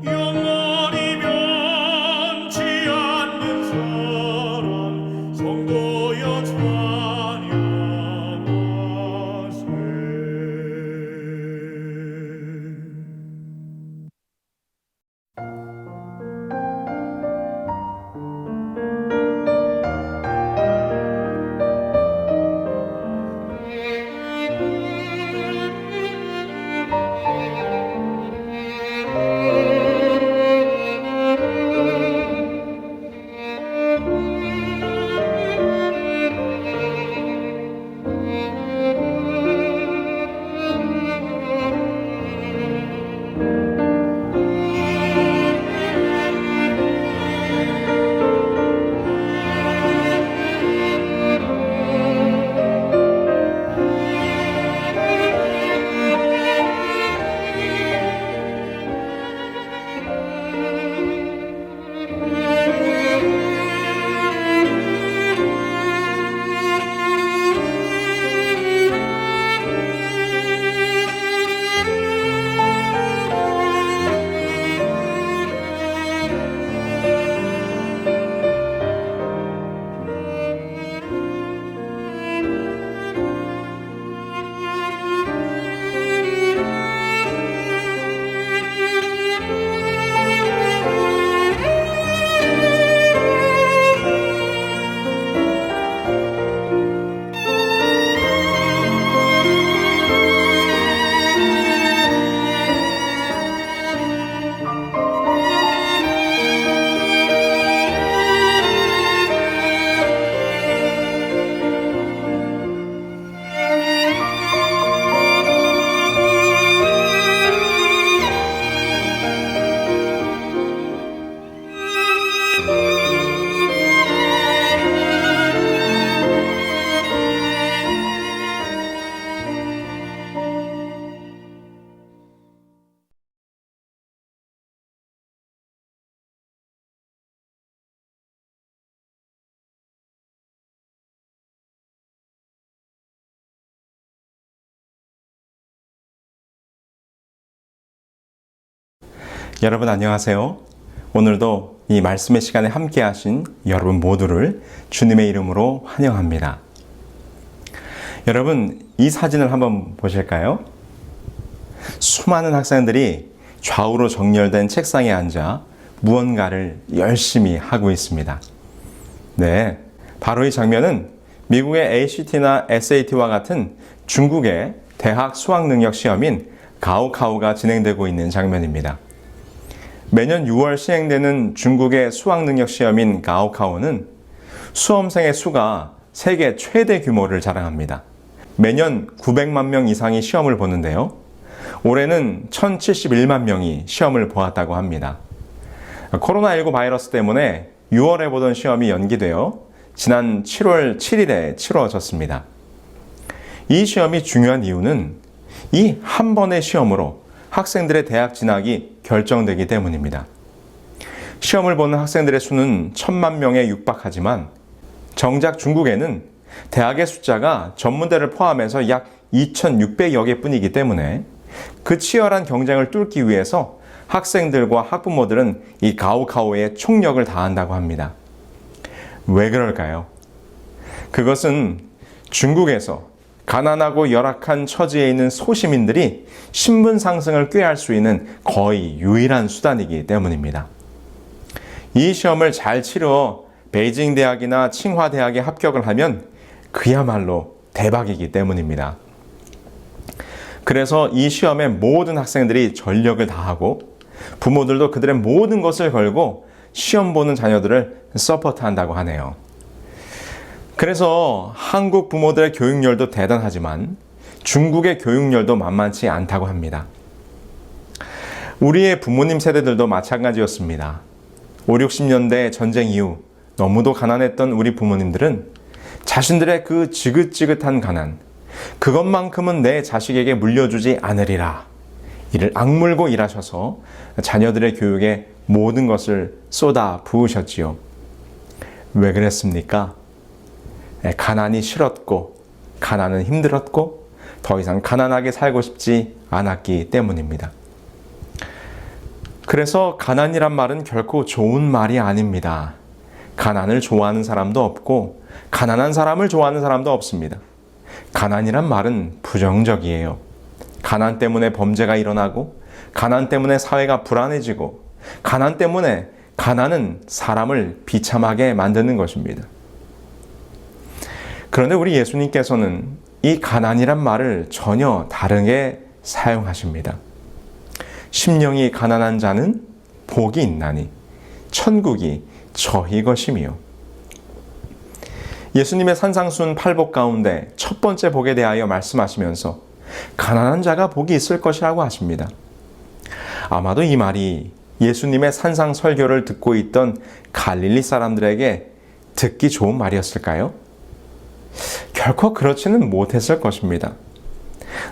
영원히 변치 않는 사랑 성도여 찬양하세. 여러분 안녕하세요. 오늘도 이 말씀의 시간에 함께 하신 여러분 모두를 주님의 이름으로 환영합니다. 여러분, 이 사진을 한번 보실까요? 수많은 학생들이 좌우로 정렬된 책상에 앉아 무언가를 열심히 하고 있습니다. 네, 바로 이 장면은 미국의 ACT나 SAT와 같은 중국의 대학 수학능력 시험인 가오카오가 진행되고 있는 장면입니다. 매년 6월 시행되는 중국의 수학능력 시험인 가오카오는 수험생의 수가 세계 최대 규모를 자랑합니다. 매년 900만 명 이상이 시험을 보는데요. 올해는 1071만 명이 시험을 보았다고 합니다. 코로나19 바이러스 때문에 6월에 보던 시험이 연기되어 지난 7월 7일에 치러졌습니다. 이 시험이 중요한 이유는 이 한 번의 시험으로 학생들의 대학 진학이 결정되기 때문입니다. 시험을 보는 학생들의 수는 1000만 명에 육박하지만 정작 중국에는 대학의 숫자가 전문대를 포함해서 약 2600여 개뿐이기 때문에 그 치열한 경쟁을 뚫기 위해서 학생들과 학부모들은 이 가오카오에 총력을 다한다고 합니다. 왜 그럴까요? 그것은 중국에서 가난하고 열악한 처지에 있는 소시민들이 신분 상승을 꾀할 수 있는 거의 유일한 수단이기 때문입니다. 이 시험을 잘 치러 베이징 대학이나 칭화 대학에 합격을 하면 그야말로 대박이기 때문입니다. 그래서 이 시험에 모든 학생들이 전력을 다하고 부모들도 그들의 모든 것을 걸고 시험 보는 자녀들을 서포트한다고 하네요. 그래서 한국 부모들의 교육열도 대단하지만 중국의 교육열도 만만치 않다고 합니다. 우리의 부모님 세대들도 마찬가지였습니다. 5, 60년대 전쟁 이후 너무도 가난했던 우리 부모님들은 자신들의 그 지긋지긋한 가난, 그것만큼은 내 자식에게 물려주지 않으리라. 이를 악물고 일하셔서 자녀들의 교육에 모든 것을 쏟아 부으셨지요. 왜 그랬습니까? 가난이 싫었고, 가난은 힘들었고, 더 이상 가난하게 살고 싶지 않았기 때문입니다. 그래서 가난이란 말은 결코 좋은 말이 아닙니다. 가난을 좋아하는 사람도 없고 가난한 사람을 좋아하는 사람도 없습니다. 가난이란 말은 부정적이에요. 가난 때문에 범죄가 일어나고 가난 때문에 사회가 불안해지고 가난 때문에 가난은 사람을 비참하게 만드는 것입니다. 그런데 우리 예수님께서는 이 가난이란 말을 전혀 다르게 사용하십니다. 심령이 가난한 자는 복이 있나니 천국이 저희 것이며. 예수님의 산상순 8복 가운데 첫 번째 복에 대하여 말씀하시면서 가난한 자가 복이 있을 것이라고 하십니다. 아마도 이 말이 예수님의 산상 설교를 듣고 있던 갈릴리 사람들에게 듣기 좋은 말이었을까요? 결코 그렇지는 못했을 것입니다.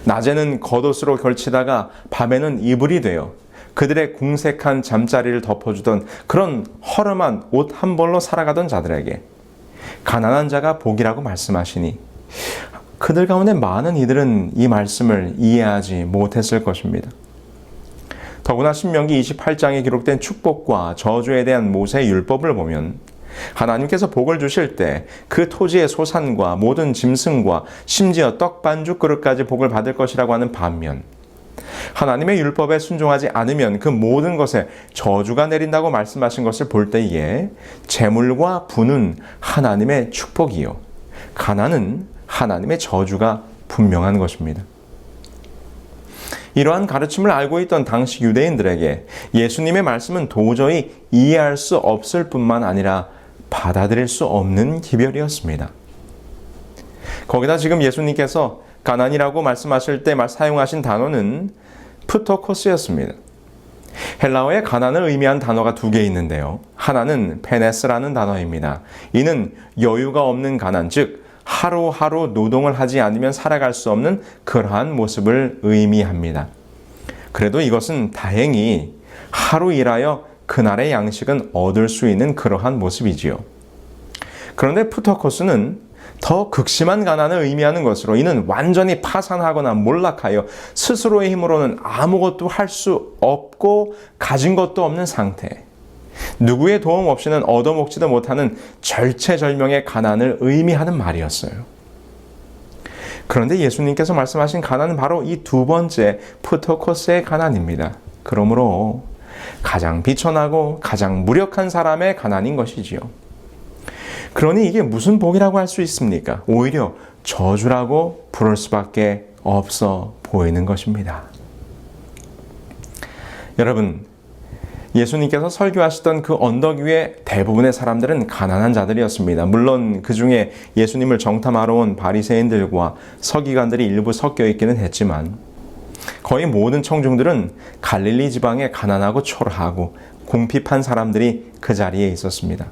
낮에는 겉옷으로 걸치다가 밤에는 이불이 되어 그들의 궁색한 잠자리를 덮어주던 그런 허름한 옷 한 벌로 살아가던 자들에게 가난한 자가 복이라고 말씀하시니 그들 가운데 많은 이들은 이 말씀을 이해하지 못했을 것입니다. 더구나 신명기 28장에 기록된 축복과 저주에 대한 모세의 율법을 보면 하나님께서 복을 주실 때 그 토지의 소산과 모든 짐승과 심지어 떡 반죽 그릇까지 복을 받을 것이라고 하는 반면 하나님의 율법에 순종하지 않으면 그 모든 것에 저주가 내린다고 말씀하신 것을 볼 때에 재물과 부는 하나님의 축복이요 가난은 하나님의 저주가 분명한 것입니다. 이러한 가르침을 알고 있던 당시 유대인들에게 예수님의 말씀은 도저히 이해할 수 없을 뿐만 아니라 받아들일 수 없는 기별이었습니다. 거기다 지금 예수님께서 가난이라고 말씀하실 때 사용하신 단어는 프토코스였습니다. 헬라어에 가난을 의미한 단어가 두 개 있는데요. 하나는 페네스라는 단어입니다. 이는 여유가 없는 가난, 즉 하루하루 노동을 하지 않으면 살아갈 수 없는 그러한 모습을 의미합니다. 그래도 이것은 다행히 하루 일하여 그날의 양식은 얻을 수 있는 그러한 모습이지요. 그런데 푸터코스는 더 극심한 가난을 의미하는 것으로 이는 완전히 파산하거나 몰락하여 스스로의 힘으로는 아무것도 할 수 없고 가진 것도 없는 상태, 누구의 도움 없이는 얻어먹지도 못하는 절체절명의 가난을 의미하는 말이었어요. 그런데 예수님께서 말씀하신 가난은 바로 이 두 번째 푸토코스의 가난입니다. 그러므로 가장 비천하고 가장 무력한 사람의 가난인 것이지요. 그러니 이게 무슨 복이라고 할 수 있습니까? 오히려 저주라고 부를 수밖에 없어 보이는 것입니다. 여러분, 예수님께서 설교하시던 그 언덕 위에 대부분의 사람들은 가난한 자들이었습니다. 물론 그 중에 예수님을 정탐하러 온 바리새인들과 서기관들이 일부 섞여 있기는 했지만 거의 모든 청중들은 갈릴리 지방에 가난하고 초라하고 궁핍한 사람들이 그 자리에 있었습니다.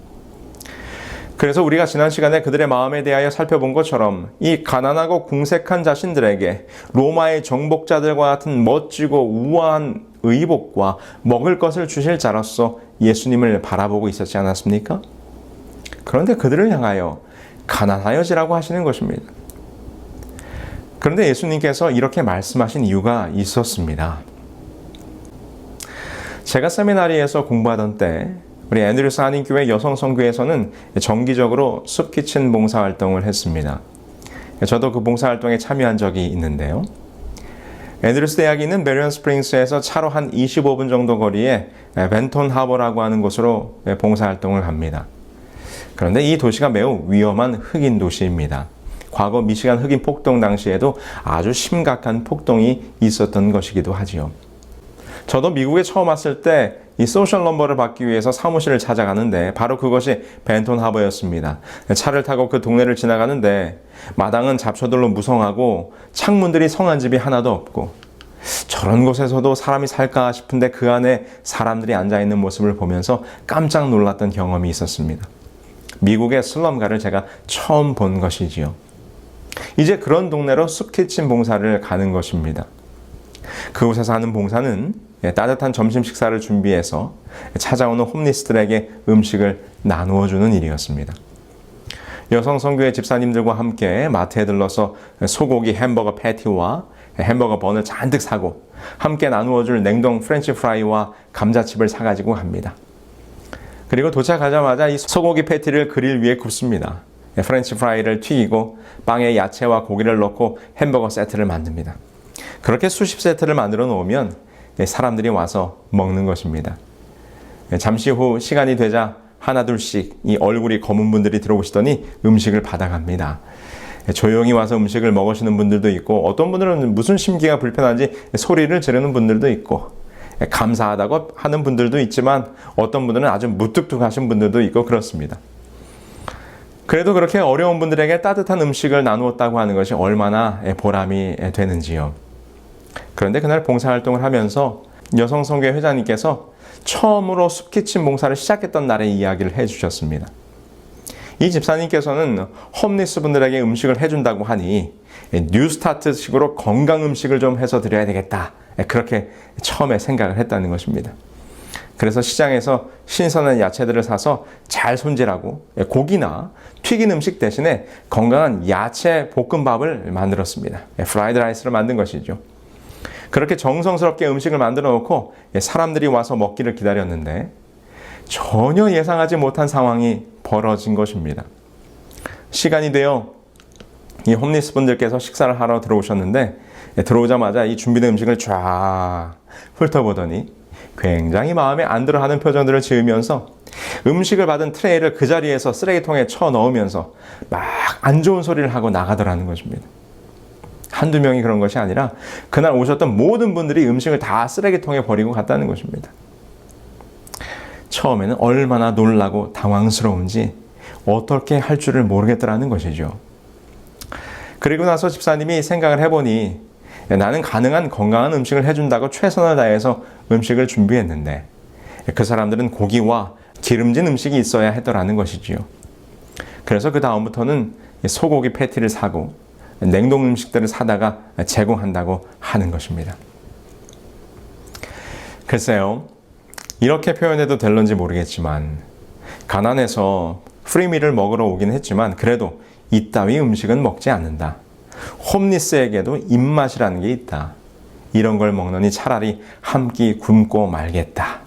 그래서 우리가 지난 시간에 그들의 마음에 대하여 살펴본 것처럼 이 가난하고 궁색한 자신들에게 로마의 정복자들과 같은 멋지고 우아한 의복과 먹을 것을 주실 자로서 예수님을 바라보고 있었지 않았습니까? 그런데 그들을 향하여 가난하여지라고 하시는 것입니다. 그런데 예수님께서 이렇게 말씀하신 이유가 있었습니다. 제가 세미나리에서 공부하던 때 우리 앤드루스 한인교회 여성선교회에서는 정기적으로 숲키친 봉사활동을 했습니다. 저도 그 봉사활동에 참여한 적이 있는데요. 앤드루스 대학이 있는 메리언 스프링스에서 차로 한 25분 정도 거리에 벤톤 하버라고 하는 곳으로 봉사활동을 합니다. 그런데 이 도시가 매우 위험한 흑인 도시입니다. 과거 미시간 흑인 폭동 당시에도 아주 심각한 폭동이 있었던 것이기도 하지요. 저도 미국에 처음 왔을 때 이 소셜 넘버를 받기 위해서 사무실을 찾아가는데 바로 그것이 벤톤 하버였습니다. 차를 타고 그 동네를 지나가는데 마당은 잡초들로 무성하고 창문들이 성한 집이 하나도 없고 저런 곳에서도 사람이 살까 싶은데 그 안에 사람들이 앉아있는 모습을 보면서 깜짝 놀랐던 경험이 있었습니다. 미국의 슬럼가를 제가 처음 본 것이지요. 이제 그런 동네로 숲키친 봉사를 가는 것입니다. 그곳에서 하는 봉사는 따뜻한 점심 식사를 준비해서 찾아오는 홈리스들에게 음식을 나누어 주는 일이었습니다. 여성 선교회 집사님들과 함께 마트에 들러서 소고기 햄버거 패티와 햄버거 번을 잔뜩 사고 함께 나누어줄 냉동 프렌치 프라이와 감자칩을 사가지고 갑니다. 그리고 도착하자마자 이 소고기 패티를 그릴 위에 굽습니다. 프렌치 프라이를 튀기고 빵에 야채와 고기를 넣고 햄버거 세트를 만듭니다. 그렇게 수십 세트를 만들어 놓으면 사람들이 와서 먹는 것입니다. 잠시 후 시간이 되자 하나둘씩 이 얼굴이 검은 분들이 들어오시더니 음식을 받아갑니다. 조용히 와서 음식을 먹으시는 분들도 있고 어떤 분들은 무슨 심기가 불편한지 소리를 지르는 분들도 있고 감사하다고 하는 분들도 있지만 어떤 분들은 아주 무뚝뚝하신 분들도 있고 그렇습니다. 그래도 그렇게 어려운 분들에게 따뜻한 음식을 나누었다고 하는 것이 얼마나 보람이 되는지요. 그런데 그날 봉사활동을 하면서 여성 선교회 회장님께서 처음으로 숲키친 봉사를 시작했던 날의 이야기를 해주셨습니다. 이 집사님께서는 홈리스 분들에게 음식을 해준다고 하니 뉴스타트식으로 건강 음식을 좀 해서 드려야 되겠다. 그렇게 처음에 생각을 했다는 것입니다. 그래서 시장에서 신선한 야채들을 사서 잘 손질하고 고기나 튀긴 음식 대신에 건강한 야채 볶음밥을 만들었습니다. 프라이드 라이스를 만든 것이죠. 그렇게 정성스럽게 음식을 만들어 놓고 사람들이 와서 먹기를 기다렸는데 전혀 예상하지 못한 상황이 벌어진 것입니다. 시간이 되어 이 홈리스 분들께서 식사를 하러 들어오셨는데 들어오자마자 이 준비된 음식을 쫙 훑어보더니 굉장히 마음에 안 들어하는 표정들을 지으면서 음식을 받은 트레이를 그 자리에서 쓰레기통에 쳐 넣으면서 막 안 좋은 소리를 하고 나가더라는 것입니다. 한두 명이 그런 것이 아니라 그날 오셨던 모든 분들이 음식을 다 쓰레기통에 버리고 갔다는 것입니다. 처음에는 얼마나 놀라고 당황스러운지 어떻게 할 줄을 모르겠더라는 것이죠. 그리고 나서 집사님이 생각을 해보니 나는 가능한 건강한 음식을 해준다고 최선을 다해서 음식을 준비했는데 그 사람들은 고기와 기름진 음식이 있어야 했더라는 것이지요. 그래서 그 다음부터는 소고기 패티를 사고 냉동 음식들을 사다가 제공한다고 하는 것입니다. 글쎄요, 이렇게 표현해도 될런지 모르겠지만 가난해서 프리미를 먹으러 오긴 했지만 그래도 이따위 음식은 먹지 않는다. 홈리스에게도 입맛이라는 게 있다. 이런 걸 먹느니 차라리 한 끼 굶고 말겠다.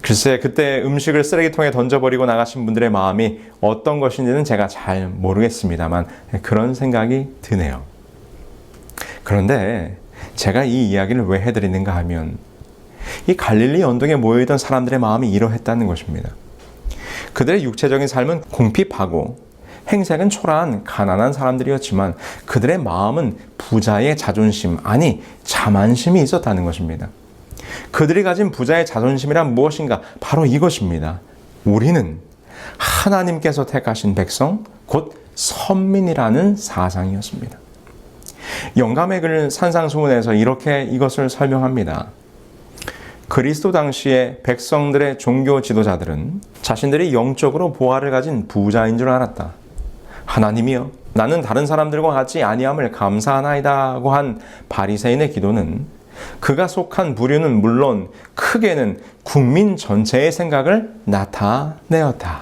글쎄, 그때 음식을 쓰레기통에 던져버리고 나가신 분들의 마음이 어떤 것인지는 제가 잘 모르겠습니다만 그런 생각이 드네요. 그런데 제가 이 이야기를 왜 해드리는가 하면 이 갈릴리 언덕에 모여있던 사람들의 마음이 이러했다는 것입니다. 그들의 육체적인 삶은 궁핍하고 행색은 초라한 가난한 사람들이었지만 그들의 마음은 부자의 자존심, 아니 자만심이 있었다는 것입니다. 그들이 가진 부자의 자존심이란 무엇인가? 바로 이것입니다. 우리는 하나님께서 택하신 백성, 곧 선민이라는 사상이었습니다. 영감의 글 산상수훈에서 이렇게 이것을 설명합니다. 그리스도 당시의 백성들의 종교 지도자들은 자신들이 영적으로 보화를 가진 부자인 줄 알았다. 하나님이여, 나는 다른 사람들과 같이 아니함을 감사하나이다고 한 바리새인의 기도는 그가 속한 부류는 물론 크게는 국민 전체의 생각을 나타내었다.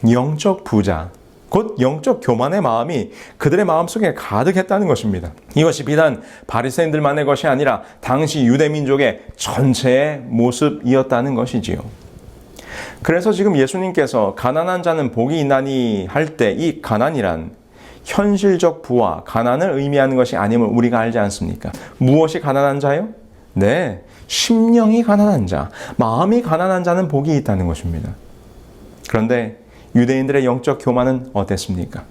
영적 부자, 곧 영적 교만의 마음이 그들의 마음속에 가득했다는 것입니다. 이것이 비단 바리새인들만의 것이 아니라 당시 유대민족의 전체의 모습이었다는 것이지요. 그래서 지금 예수님께서 가난한 자는 복이 있나니 할 때 이 가난이란 현실적 부와 가난을 의미하는 것이 아님을 우리가 알지 않습니까? 무엇이 가난한 자요? 네, 심령이 가난한 자, 마음이 가난한 자는 복이 있다는 것입니다. 그런데 유대인들의 영적 교만은 어땠습니까?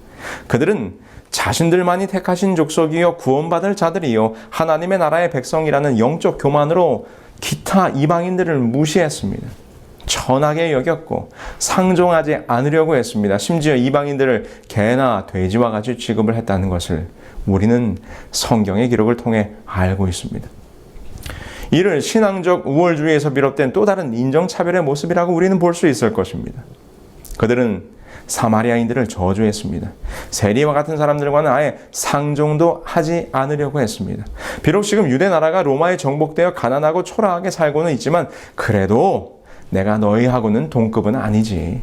그들은 자신들만이 택하신 족속이요 구원받을 자들이요 하나님의 나라의 백성이라는 영적 교만으로 기타 이방인들을 무시했습니다. 천하게 여겼고 상종하지 않으려고 했습니다. 심지어 이방인들을 개나 돼지와 같이 취급을 했다는 것을 우리는 성경의 기록을 통해 알고 있습니다. 이를 신앙적 우월주의에서 비롯된 또 다른 인종차별의 모습이라고 우리는 볼 수 있을 것입니다. 그들은 사마리아인들을 저주했습니다. 세리와 같은 사람들과는 아예 상종도 하지 않으려고 했습니다. 비록 지금 유대 나라가 로마에 정복되어 가난하고 초라하게 살고는 있지만 그래도 내가 너희하고는 동급은 아니지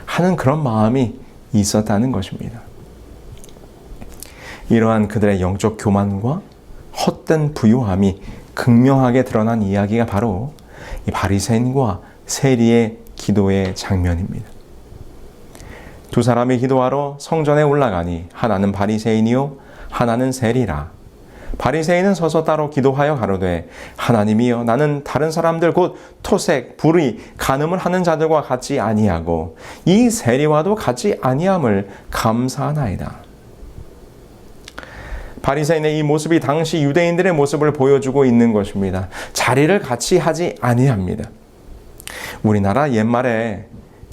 하는 그런 마음이 있었다는 것입니다. 이러한 그들의 영적 교만과 헛된 부요함이 극명하게 드러난 이야기가 바로 이 바리새인과 세리의 기도의 장면입니다. 두 사람이 기도하러 성전에 올라가니 하나는 바리새인이요 하나는 세리라. 바리새인은 서서 따로 기도하여 가로되 하나님이여 나는 다른 사람들 곧 토색, 불의, 간음을 하는 자들과 같지 아니하고 이 세리와도 같지 아니함을 감사하나이다. 바리새인의 이 모습이 당시 유대인들의 모습을 보여주고 있는 것입니다. 자리를 같이 하지 아니합니다. 우리나라 옛말에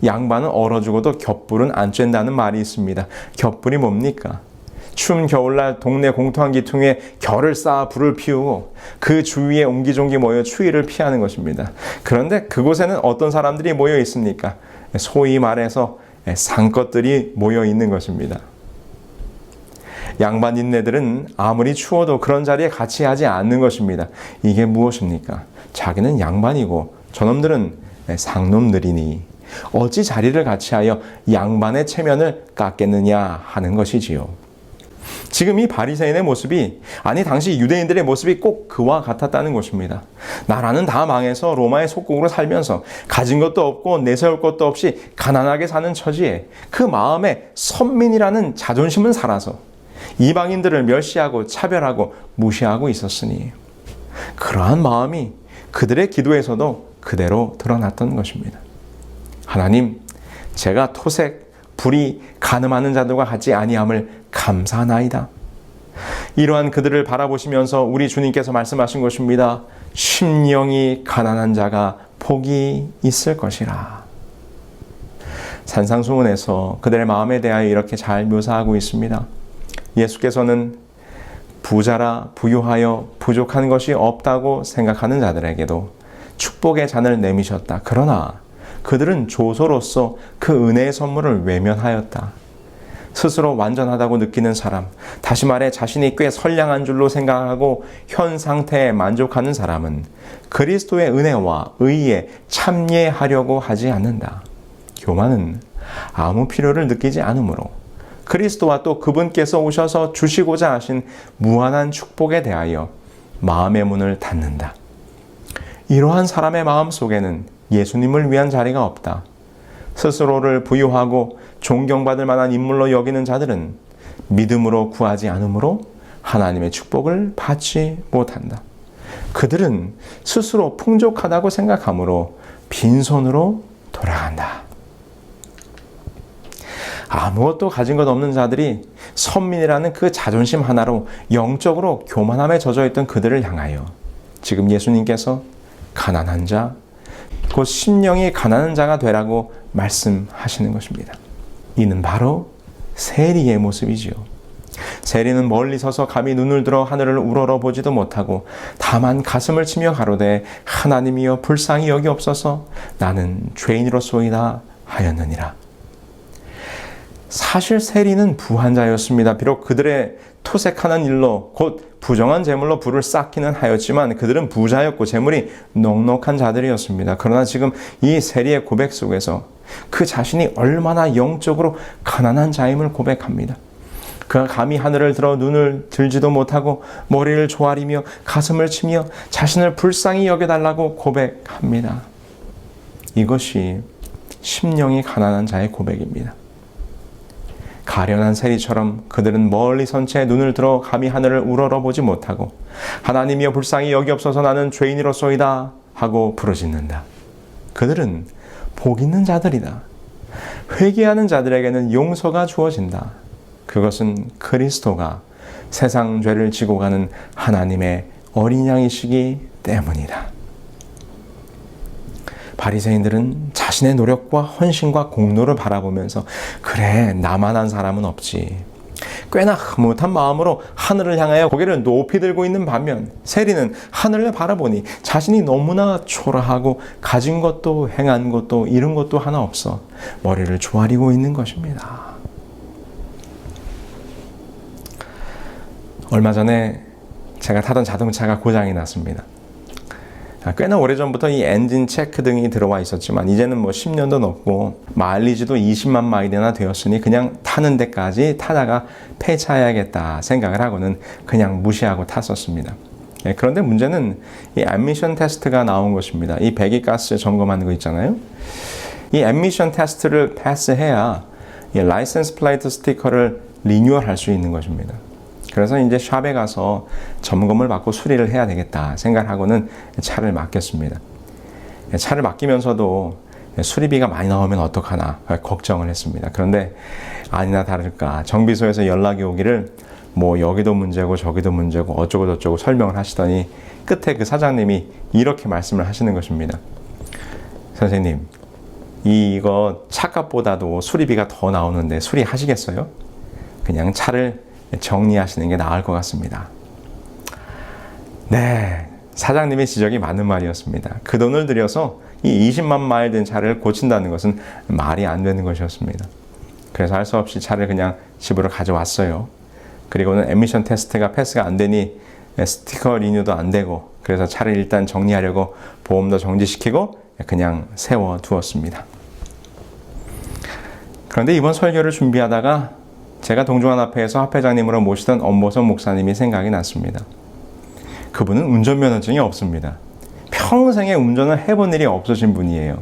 양반은 얼어 죽어도 겹불은 안 쬐는다는 말이 있습니다. 겹불이 뭡니까? 추운 겨울날 동네 공터한기퉁에 결을 쌓아 불을 피우고 그 주위에 옹기종기 모여 추위를 피하는 것입니다. 그런데 그곳에는 어떤 사람들이 모여 있습니까? 소위 말해서 상것들이 모여 있는 것입니다. 양반인네들은 아무리 추워도 그런 자리에 같이 하지 않는 것입니다. 이게 무엇입니까? 자기는 양반이고 저놈들은 상놈들이니 어찌 자리를 같이 하여 양반의 체면을 깎겠느냐 하는 것이지요. 지금 이 바리새인의 모습이 아니 당시 유대인들의 모습이 꼭 그와 같았다는 것입니다. 나라는 다 망해서 로마의 속국으로 살면서 가진 것도 없고 내세울 것도 없이 가난하게 사는 처지에 그 마음에 선민이라는 자존심은 살아서 이방인들을 멸시하고 차별하고 무시하고 있었으니 그러한 마음이 그들의 기도에서도 그대로 드러났던 것입니다. 하나님, 제가 토색, 불의, 간음하는 자들과 같지 아니함을 감사하나이다. 이러한 그들을 바라보시면서 우리 주님께서 말씀하신 것입니다. 심령이 가난한 자가 복이 있을 것이라. 산상수훈에서 그들의 마음에 대하여 이렇게 잘 묘사하고 있습니다. 예수께서는 부자라 부유하여 부족한 것이 없다고 생각하는 자들에게도 축복의 잔을 내미셨다. 그러나 그들은 조소로서 그 은혜의 선물을 외면하였다. 스스로 완전하다고 느끼는 사람, 다시 말해 자신이 꽤 선량한 줄로 생각하고 현 상태에 만족하는 사람은 그리스도의 은혜와 의에 참여하려고 하지 않는다. 교만은 아무 필요를 느끼지 않으므로 그리스도와 또 그분께서 오셔서 주시고자 하신 무한한 축복에 대하여 마음의 문을 닫는다. 이러한 사람의 마음 속에는 예수님을 위한 자리가 없다. 스스로를 부유하고 존경받을 만한 인물로 여기는 자들은 믿음으로 구하지 않으므로 하나님의 축복을 받지 못한다. 그들은 스스로 풍족하다고 생각하므로 빈손으로 돌아간다. 아무것도 가진 것 없는 자들이 선민이라는 그 자존심 하나로 영적으로 교만함에 젖어있던 그들을 향하여 지금 예수님께서 가난한 자, 곧 심령이 가난한 자가 되라고 말씀하시는 것입니다. 이는 바로 세리의 모습이지요. 세리는 멀리 서서 감히 눈을 들어 하늘을 우러러보지도 못하고 다만 가슴을 치며 가로되 하나님이여 불쌍히 여기옵소서 나는 죄인으로소이다 하였느니라. 사실 세리는 부한 자였습니다. 비록 그들의 토색하는 일로 곧 부정한 재물로 부를 쌓기는 하였지만 그들은 부자였고 재물이 넉넉한 자들이었습니다. 그러나 지금 이 세리의 고백 속에서 그 자신이 얼마나 영적으로 가난한 자임을 고백합니다. 그가 감히 하늘을 들어 눈을 들지도 못하고 머리를 조아리며 가슴을 치며 자신을 불쌍히 여겨달라고 고백합니다. 이것이 심령이 가난한 자의 고백입니다. 가련한 세리처럼 그들은 멀리 선 채 눈을 들어 감히 하늘을 우러러보지 못하고 하나님이여 불쌍히 여기옵소서 나는 죄인이로소이다 하고 부르짖는다. 그들은 복 있는 자들이다. 회개하는 자들에게는 용서가 주어진다. 그것은 그리스도가 세상 죄를 지고 가는 하나님의 어린 양이시기 때문이다. 바리새인들은 자신의 노력과 헌신과 공로를 바라보면서 그래 나만한 사람은 없지. 꽤나 흐뭇한 마음으로 하늘을 향하여 고개를 높이 들고 있는 반면 세리는 하늘을 바라보니 자신이 너무나 초라하고 가진 것도 행한 것도 이룬 것도 하나 없어 머리를 조아리고 있는 것입니다. 얼마 전에 제가 타던 자동차가 고장이 났습니다. 꽤나 오래전부터 이 엔진 체크 등이 들어와 있었지만 이제는 뭐 10년도 넘고 마일리지도 20만 마일이나 되었으니 그냥 타는 데까지 타다가 폐차해야겠다 생각을 하고는 그냥 무시하고 탔었습니다. 그런데 문제는 이 admission 테스트가 나온 것입니다. 이 배기가스 점검하는 거 있잖아요. 이 admission 테스트를 패스해야 이 라이센스 플레이트 스티커를 리뉴얼 할 수 있는 것입니다. 그래서 이제 샵에 가서 점검을 받고 수리를 해야 되겠다 생각하고는 차를 맡겼습니다. 차를 맡기면서도 수리비가 많이 나오면 어떡하나 걱정을 했습니다. 그런데 아니나 다를까 정비소에서 연락이 오기를 뭐 여기도 문제고 저기도 문제고 어쩌고 저쩌고 설명을 하시더니 끝에 그 사장님이 이렇게 말씀을 하시는 것입니다. 선생님, 이거 차값보다도 수리비가 더 나오는데 수리하시겠어요? 그냥 차를 정리하시는 게 나을 것 같습니다. 네, 사장님의 지적이 맞는 말이었습니다. 그 돈을 들여서 이 20만 마일 된 차를 고친다는 것은 말이 안 되는 것이었습니다. 그래서 할 수 없이 차를 그냥 집으로 가져왔어요. 그리고는 에미션 테스트가 패스가 안 되니 스티커 리뉴도 안 되고 그래서 차를 일단 정리하려고 보험도 정지시키고 그냥 세워두었습니다. 그런데 이번 설교를 준비하다가 제가 동중한 앞에서 합회장님으로 모시던 엄보선 목사님이 생각이 났습니다. 그분은 운전면허증이 없습니다. 평생에 운전을 해본 일이 없으신 분이에요.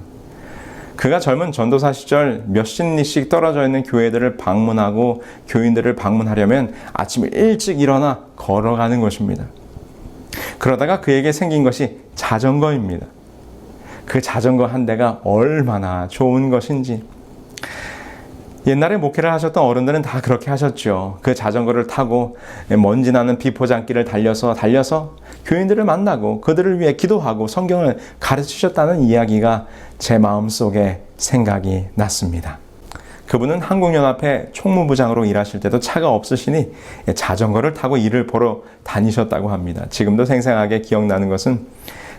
그가 젊은 전도사 시절 몇십 리씩 떨어져 있는 교회들을 방문하고 교인들을 방문하려면 아침 일찍 일어나 걸어가는 것입니다. 그러다가 그에게 생긴 것이 자전거입니다. 그 자전거 한 대가 얼마나 좋은 것인지. 옛날에 목회를 하셨던 어른들은 다 그렇게 하셨죠. 그 자전거를 타고 먼지 나는 비포장길을 달려서 교인들을 만나고 그들을 위해 기도하고 성경을 가르치셨다는 이야기가 제 마음속에 생각이 났습니다. 그분은 한국연합회 총무부장으로 일하실 때도 차가 없으시니 자전거를 타고 일을 보러 다니셨다고 합니다. 지금도 생생하게 기억나는 것은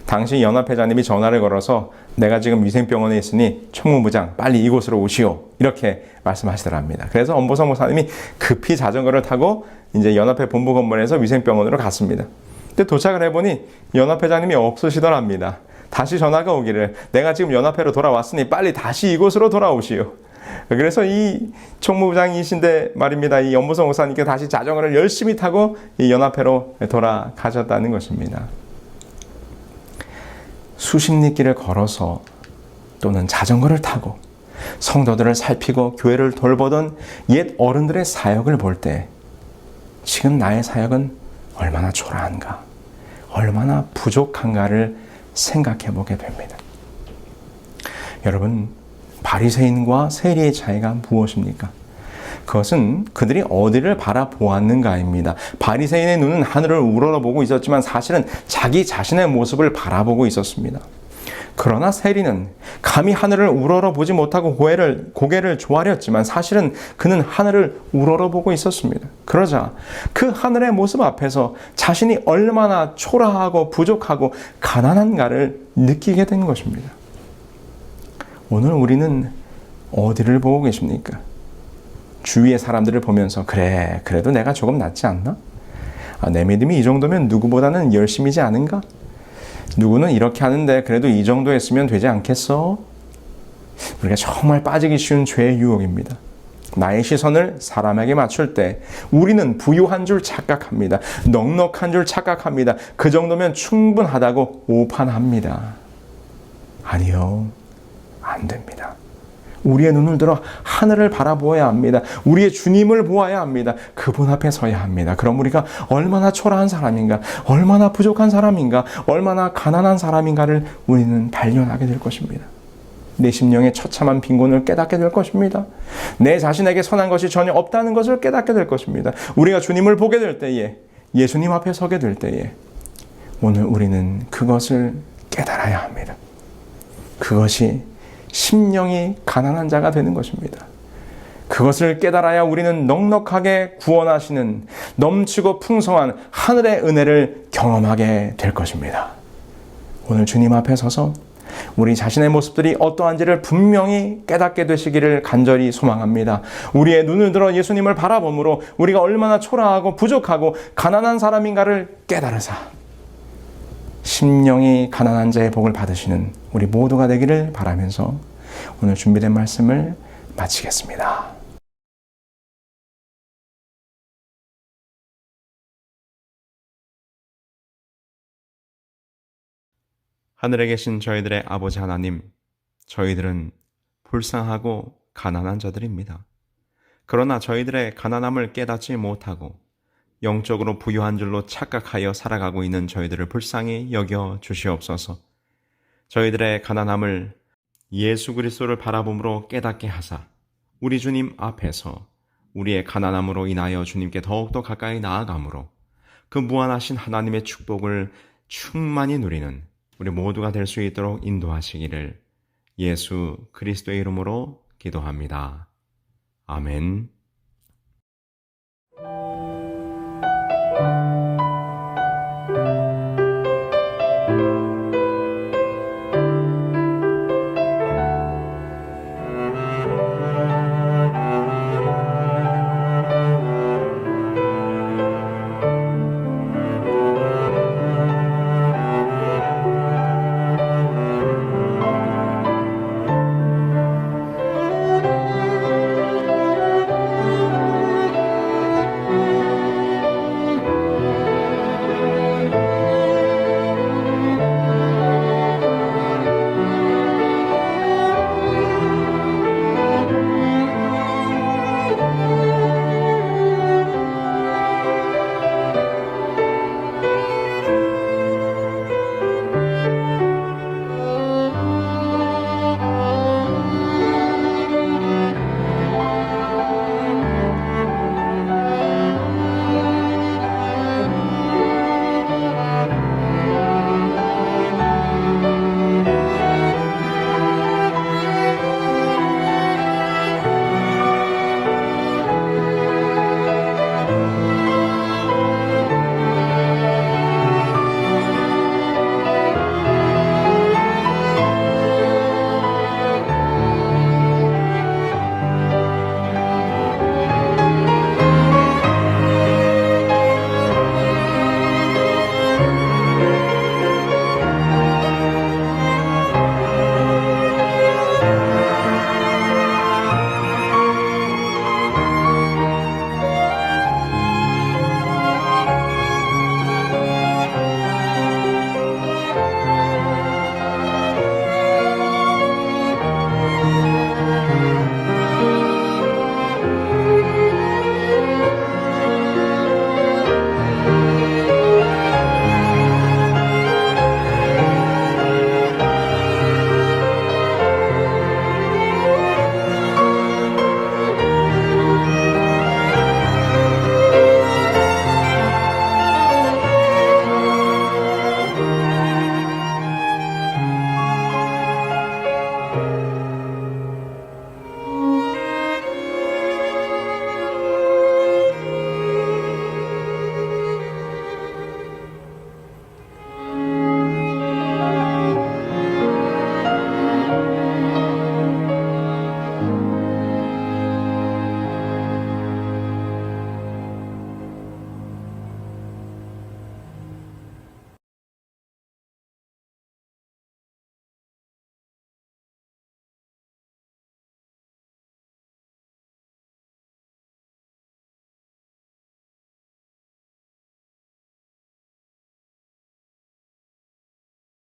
당시 연합회장님이 전화를 걸어서 내가 지금 위생병원에 있으니 총무부장 빨리 이곳으로 오시오 이렇게 말씀하시더랍니다. 그래서 엄보성 목사님이 급히 자전거를 타고 이제 연합회 본부 건물에서 위생병원으로 갔습니다. 근데 도착을 해보니 연합회장님이 없으시더랍니다. 다시 전화가 오기를 내가 지금 연합회로 돌아왔으니 빨리 다시 이곳으로 돌아오시오. 그래서 이 총무부장이신데 말입니다. 이 엄보성 목사님께 다시 자전거를 열심히 타고 이 연합회로 돌아가셨다는 것입니다. 수십 리길을 걸어서 또는 자전거를 타고 성도들을 살피고 교회를 돌보던 옛 어른들의 사역을 볼 때 지금 나의 사역은 얼마나 초라한가, 얼마나 부족한가를 생각해 보게 됩니다. 여러분, 바리새인과 세리의 차이가 무엇입니까? 그것은 그들이 어디를 바라보았는가입니다. 바리새인의 눈은 하늘을 우러러보고 있었지만 사실은 자기 자신의 모습을 바라보고 있었습니다. 그러나 세리는 감히 하늘을 우러러보지 못하고 고개를 조아렸지만 사실은 그는 하늘을 우러러보고 있었습니다. 그러자 그 하늘의 모습 앞에서 자신이 얼마나 초라하고 부족하고 가난한가를 느끼게 된 것입니다. 오늘 우리는 어디를 보고 계십니까? 주위의 사람들을 보면서 그래도 내가 조금 낫지 않나? 내 믿음이 이 정도면 누구보다는 열심이지 않은가? 누구는 이렇게 하는데 그래도 이 정도 했으면 되지 않겠어? 우리가 정말 빠지기 쉬운 죄의 유혹입니다. 나의 시선을 사람에게 맞출 때 우리는 부유한 줄 착각합니다. 넉넉한 줄 착각합니다. 그 정도면 충분하다고 오판합니다. 아니요, 안 됩니다. 우리의 눈을 들어 하늘을 바라보아야 합니다. 우리의 주님을 보아야 합니다. 그분 앞에 서야 합니다. 그럼 우리가 얼마나 초라한 사람인가, 얼마나 부족한 사람인가, 얼마나 가난한 사람인가를 우리는 발견하게 될 것입니다. 내 심령의 처참한 빈곤을 깨닫게 될 것입니다. 내 자신에게 선한 것이 전혀 없다는 것을 깨닫게 될 것입니다. 우리가 주님을 보게 될 때에, 예수님 앞에 서게 될 때에 오늘 우리는 그것을 깨달아야 합니다. 그것이 심령이 가난한 자가 되는 것입니다. 그것을 깨달아야 우리는 넉넉하게 구원하시는 넘치고 풍성한 하늘의 은혜를 경험하게 될 것입니다. 오늘 주님 앞에 서서 우리 자신의 모습들이 어떠한지를 분명히 깨닫게 되시기를 간절히 소망합니다. 우리의 눈을 들어 예수님을 바라봄으로 우리가 얼마나 초라하고 부족하고 가난한 사람인가를 깨달으사 심령이 가난한 자의 복을 받으시는 우리 모두가 되기를 바라면서 오늘 준비된 말씀을 마치겠습니다. 하늘에 계신 저희들의 아버지 하나님, 저희들은 불쌍하고 가난한 자들입니다. 그러나 저희들의 가난함을 깨닫지 못하고 영적으로 부유한 줄로 착각하여 살아가고 있는 저희들을 불쌍히 여겨 주시옵소서. 저희들의 가난함을 예수 그리스도를 바라봄으로 깨닫게 하사 우리 주님 앞에서 우리의 가난함으로 인하여 주님께 더욱더 가까이 나아감으로 그 무한하신 하나님의 축복을 충만히 누리는 우리 모두가 될 수 있도록 인도하시기를 예수 그리스도의 이름으로 기도합니다. 아멘.